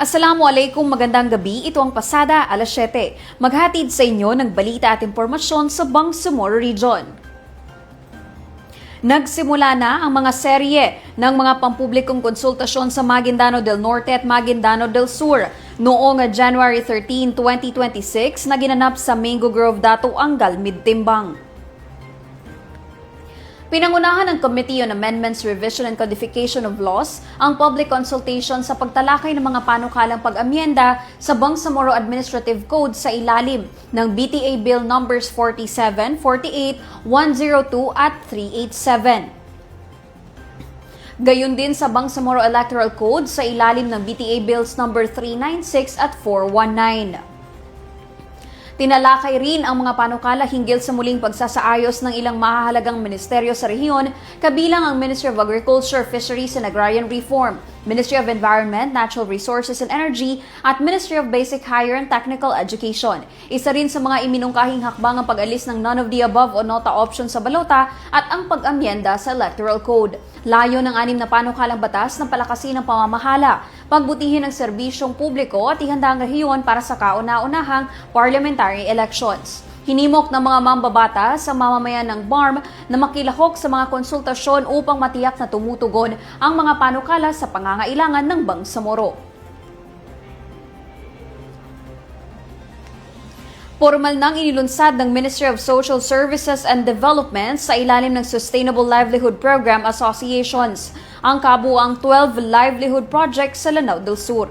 Assalamualaikum, magandang gabi. Ito ang Pasada, alas 7. Maghatid sa inyo ng balita at impormasyon sa Bangsamoro Region. Nagsimula na ang mga serye ng mga pampublikong konsultasyon sa Maguindano del Norte at Maguindano del Sur noong January 13, 2026 na ginanap sa Mango Grove, Dato Angal, Midtimbang. Pinangunahan ng Committee on Amendments, Revision and Codification of Laws ang public consultation sa pagtalakay ng mga panukalang pag-amyenda sa Bangsamoro Administrative Code sa ilalim ng BTA Bill Numbers 47, 48, 102 at 387. Gayon din sa Bangsamoro Electoral Code sa ilalim ng BTA Bills number 396 at 419. Tinalakay rin ang mga panukala hinggil sa muling pagsasaayos ng ilang mahahalagang ministeryo sa rehiyon, kabilang ang Ministry of Agriculture, Fisheries and Agrarian Reform, Ministry of Environment, Natural Resources and Energy, at Ministry of Basic Higher and Technical Education. Isa rin sa mga iminungkahing hakbang ang pag-alis ng none of the above o nota option sa balota at ang pag-amyenda sa Electoral Code. Layo ng 6 na panukalang batas ng palakasin ng pamamahala, pagbutihin ng serbisyong publiko at ihanda ang rehiyon para sa kauna-unahang parliamentary elections. Hinimok ng mga mambabatas sa mamamayan ng BARM na makilahok sa mga konsultasyon upang matiyak na tumutugon ang mga panukala sa pangangailangan ng Bangsamoro. Formal nang inilunsad ng Ministry of Social Services and Development sa ilalim ng Sustainable Livelihood Program Associations ang kabuuang 12 livelihood projects sa Lanao del Sur.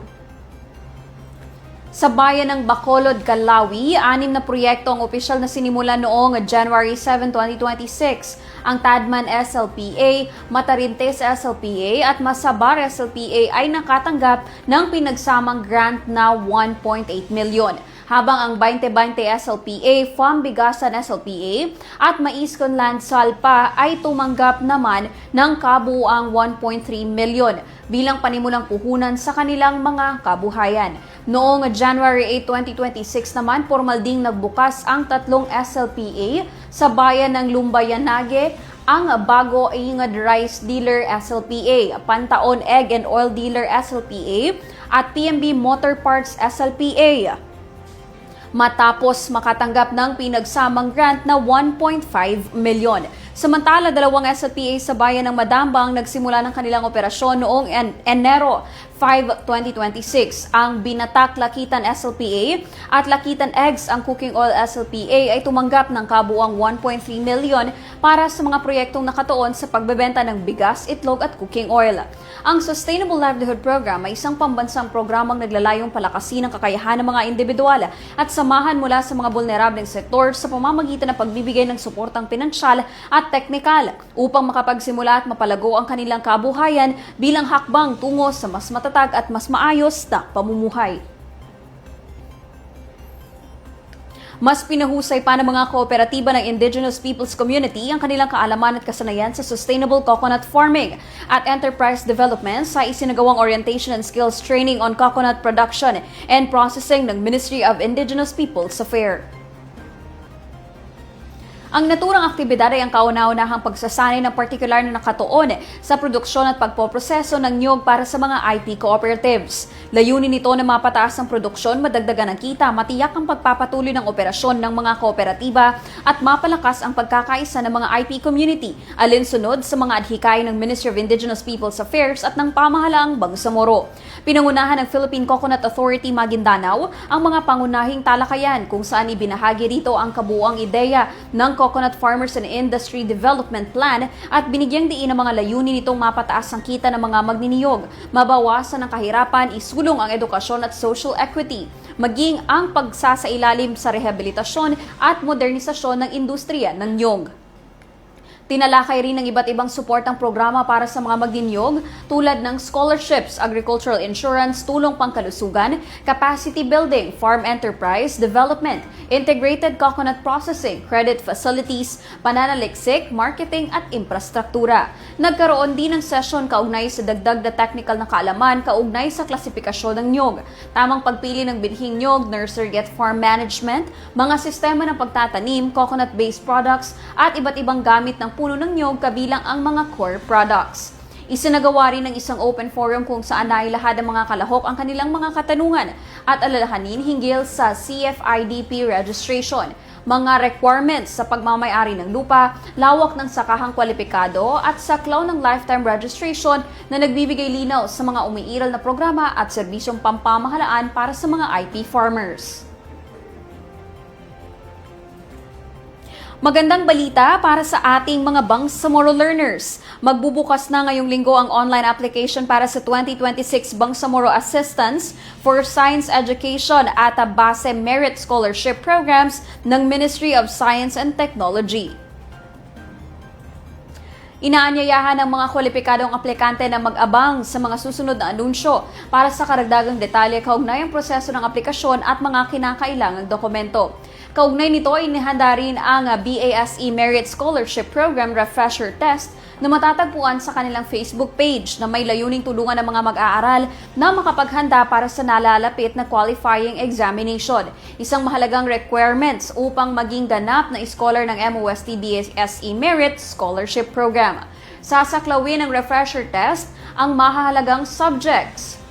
Sa bayan ng Bacolod, Calawi, 6 na proyekto ang opisyal na sinimula noong January 7, 2026. Ang Tadman SLPA, Matarintes SLPA at Masabar SLPA ay nakatanggap ng pinagsamang grant na 1.8 milyon. Habang ang 2020 SLPA, Farm Bigasan SLPA at Maiscon Land Salpa ay tumanggap naman ng kabuuang 1.3 milyon bilang panimulang puhunan sa kanilang mga kabuhayan. Noong January 8, 2026 naman, formal ding nagbukas ang 3 SLPA sa bayan ng Lumbayanage, ang Bago Ingad Rice Dealer SLPA, Pantaon Egg and Oil Dealer SLPA at PMB Motor Parts SLPA. Matapos makatanggap ng pinagsamang grant na 1.5 milyon. Samantala, 2 SLPA sa bayan ng Madambang nagsimula ng kanilang operasyon noong Enero 5, 2026. Ang Binatak Lakitan SLPA at Lakitan Eggs, ang Cooking Oil SLPA ay tumanggap ng kabuuang 1.3 milyon para sa mga proyektong nakatuon sa pagbebenta ng bigas, itlog at cooking oil. Ang Sustainable Livelihood Program ay isang pambansang programang naglalayong palakasin ang kakayahan ng mga individual at samahan mula sa mga vulnerableng sektor sa pamamagitan ng pagbibigay ng suportang pinansyal at teknikal upang makapagsimula at mapalago ang kanilang kabuhayan bilang hakbang tungo sa mas matatag at mas maayos na pamumuhay. Mas pinahusay pa ng mga kooperatiba ng Indigenous Peoples Community ang kanilang kaalaman at kasanayan sa sustainable coconut farming at enterprise development sa isinagawang orientation and skills training on coconut production and processing ng Ministry of Indigenous Peoples Affairs. Ang naturang aktibidad ay ang kauna-unahang pagsasanay ng partikular na nakatuon sa produksyon at pagpoproseso ng niyog para sa mga IT cooperatives. Layunin nito na mapataas ang produksyon, madagdagan ang kita, matiyak ang pagpapatuloy ng operasyon ng mga kooperatiba at mapalakas ang pagkakaisa ng mga IP community, alinsunod sa mga adhikay ng Ministry of Indigenous Peoples Affairs at ng pamahalaang Bangsamoro. Pinangunahan ng Philippine Coconut Authority Maguindanao ang mga pangunahing talakayan kung saan ibinahagi rito ang kabuuang ideya ng Coconut Farmers and Industry Development Plan at binigyang diin ang mga layunin nitong mapataas ang kita ng mga magniniyog, mabawasan ang kahirapan, isulong ang edukasyon at social equity, maging ang pagsasailalim sa rehabilitasyon at modernisasyon ng industriya ng niyog. Tinalakay rin ng iba't ibang suportang programa para sa mga magniniyog tulad ng scholarships, agricultural insurance, tulong pangkalusugan, capacity building, farm enterprise development, integrated coconut processing, credit facilities, pananaliksik, marketing at infrastruktura. Nagkaroon din ng session kaugnay sa dagdag na technical na kaalaman kaugnay sa klasifikasyon ng niyog, tamang pagpili ng binhing niyog, nursery at farm management, mga sistema ng pagtatanim, coconut-based products at iba't ibang gamit ng puno ng niyog kabilang ang mga core products. Isinagawa rin ng isang open forum kung saan nailahad ng mga kalahok ang kanilang mga katanungan at alalahanin hinggil sa CFIDP registration, mga requirements sa pagmamay-ari ng lupa, lawak ng sakahang kwalipikado at saklaw ng lifetime registration na nagbibigay linaw sa mga umiiral na programa at serbisyong pampamahalaan para sa mga IP farmers. Magandang balita para sa ating mga Bangsamoro learners. Magbubukas na ngayong linggo ang online application para sa 2026 Bangsamoro Assistance for Science Education at Base Merit Scholarship Programs ng Ministry of Science and Technology. Inaanyayahan ng mga kwalipikadong aplikante na mag-abang sa mga susunod na anunsyo para sa karagdagang detalye kaugnay ang proseso ng aplikasyon at mga kinakailangang dokumento. Kaugnay nito, inihanda rin ang BASE Merit Scholarship Program Refresher Test na matatagpuan sa kanilang Facebook page na may layuning tulungan ng mga mag-aaral na makapaghanda para sa nalalapit na qualifying examination. Isang mahalagang requirements upang maging ganap na scholar ng MOST BASE Merit Scholarship Program. Sasaklawin ng refresher test ang mahalagang subjects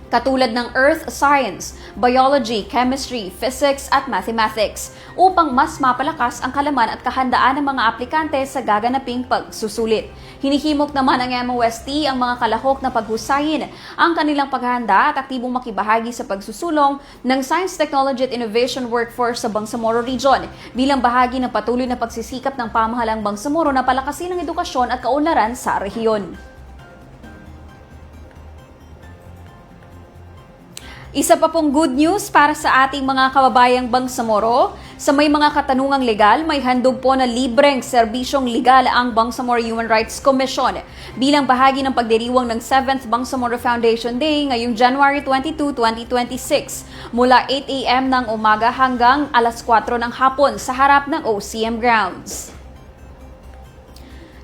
katulad ng Earth Science, Biology, Chemistry, Physics at Mathematics upang mas mapalakas ang kalaman at kahandaan ng mga aplikante sa gaganaping pagsusulit. Hinihimok naman ng MOST ang mga kalahok na paghusayin ang kanilang paghahanda at aktibong makibahagi sa pagsusulong ng Science, Technology at Innovation Workforce sa Bangsamoro Region bilang bahagi ng patuloy na pagsisikap ng pamahalang Bangsamoro na palakasin ang edukasyon at kaunlaran sa rehiyon. Isa pa pong good news para sa ating mga kababayang Bangsamoro. Sa may mga katanungang legal, may handog po na libreng serbisyong legal ang Bangsamoro Human Rights Commission bilang bahagi ng pagdiriwang ng 7th Bangsamoro Foundation Day ngayong January 22, 2026 mula 8 a.m. ng umaga hanggang alas 4 ng hapon sa harap ng OCM grounds.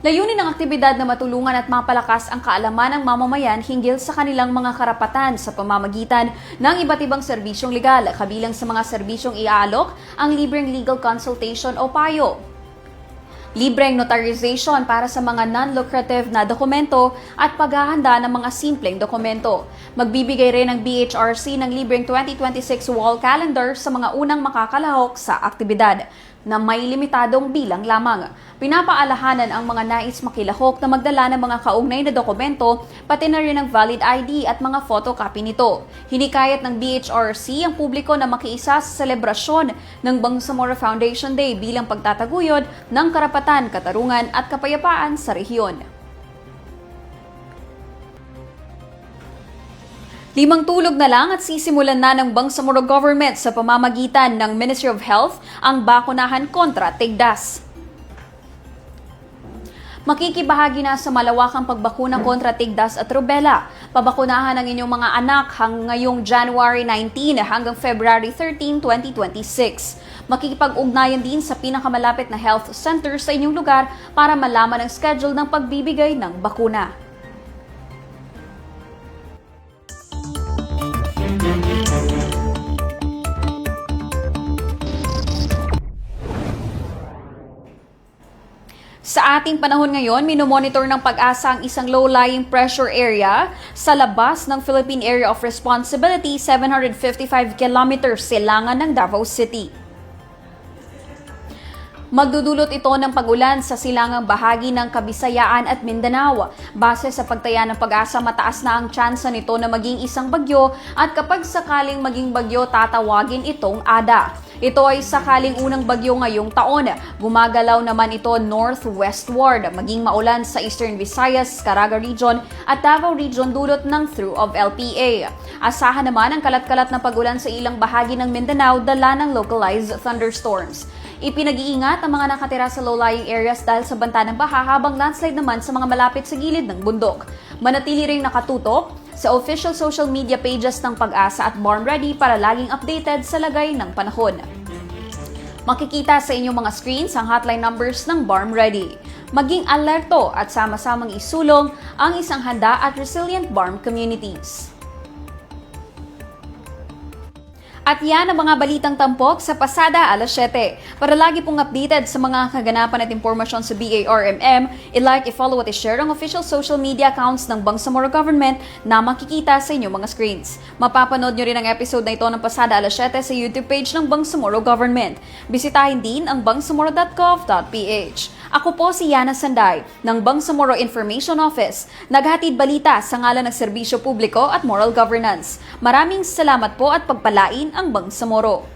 Layunin ng aktibidad na matulungan at mapalakas ang kaalaman ng mamamayan hinggil sa kanilang mga karapatan sa pamamagitan ng iba't ibang serbisyong legal, kabilang sa mga serbisyong iaalok ang libreng legal consultation o payo, libreng notarization para sa mga non-lucrative na dokumento at paghahanda ng mga simpleng dokumento. Magbibigay rin ng BHRC ng libreng 2026 wall calendar sa mga unang makakalahok sa aktibidad na may limitadong bilang lamang. Pinapaalahanan ang mga nais makilahok na magdala ng mga kaugnay na dokumento, pati na rin ng valid ID at mga photocopy nito. Hinikayat ng BHRC ang publiko na makiisa sa selebrasyon ng Bangsamoro Foundation Day bilang pagtataguyod ng karapatan, katarungan at kapayapaan sa rehiyon. 5 tulog na lang at sisimulan na ng Bangsamoro Government sa pamamagitan ng Ministry of Health ang bakunahan kontra tigdas. Makikibahagi na sa malawakang pagbakuna kontra tigdas at rubella. Pabakunahan ang inyong mga anak ngayong January 19 hanggang February 13, 2026. Makikipag-ugnayan din sa pinakamalapit na health center sa inyong lugar para malaman ang schedule ng pagbibigay ng bakuna. Sa ating panahon ngayon, minomonitor ng Pag-asa ang isang low-lying pressure area sa labas ng Philippine Area of Responsibility 755 kilometers silangan ng Davao City. Magdudulot ito ng pag-ulan sa silangang bahagi ng Kabisayaan at Mindanao. Base sa pagtaya ng Pag-asa, mataas na ang tsansa nito na maging isang bagyo at kapag sakaling maging bagyo, tatawagin itong Ada. Ito ay sakaling unang bagyo ngayong taon. Gumagalaw naman ito northwestward, maging maulan sa Eastern Visayas, Caraga Region at Davao Region dulot ng through of LPA. Asahan naman ang kalat-kalat na pag-ulan sa ilang bahagi ng Mindanao dala ng localized thunderstorms. Ipinag-iingat ang mga nakatira sa low-lying areas dahil sa banta ng baha habang landslide naman sa mga malapit sa gilid ng bundok. Manatili ring nakatutok sa official social media pages ng Pag-asa at Barm Ready para laging updated sa lagay ng panahon. Makikita sa inyong mga screens ang hotline numbers ng Barm Ready. Maging alerto at sama-samang isulong ang isang handa at resilient Barm communities. At yan ang mga balitang tampok sa pasada alas 7. Para lagi pong updated sa mga kaganapan at impormasyon sa BARMM, i-like, i-follow at i-share ang official social media accounts ng Bangsamoro Government na makikita sa inyong mga screens. Mapapanood nyo rin ang episode na ito ng pasada alas 7 sa YouTube page ng Bangsamoro Government. Bisitahin din ang bangsamoro.gov.ph. Ako po si Yana Sanday ng Bangsamoro Information Office, naghatid balita sa ngalan ng serbisyo publiko at moral governance. Maraming salamat po at pagpalain ang Bangsamoro.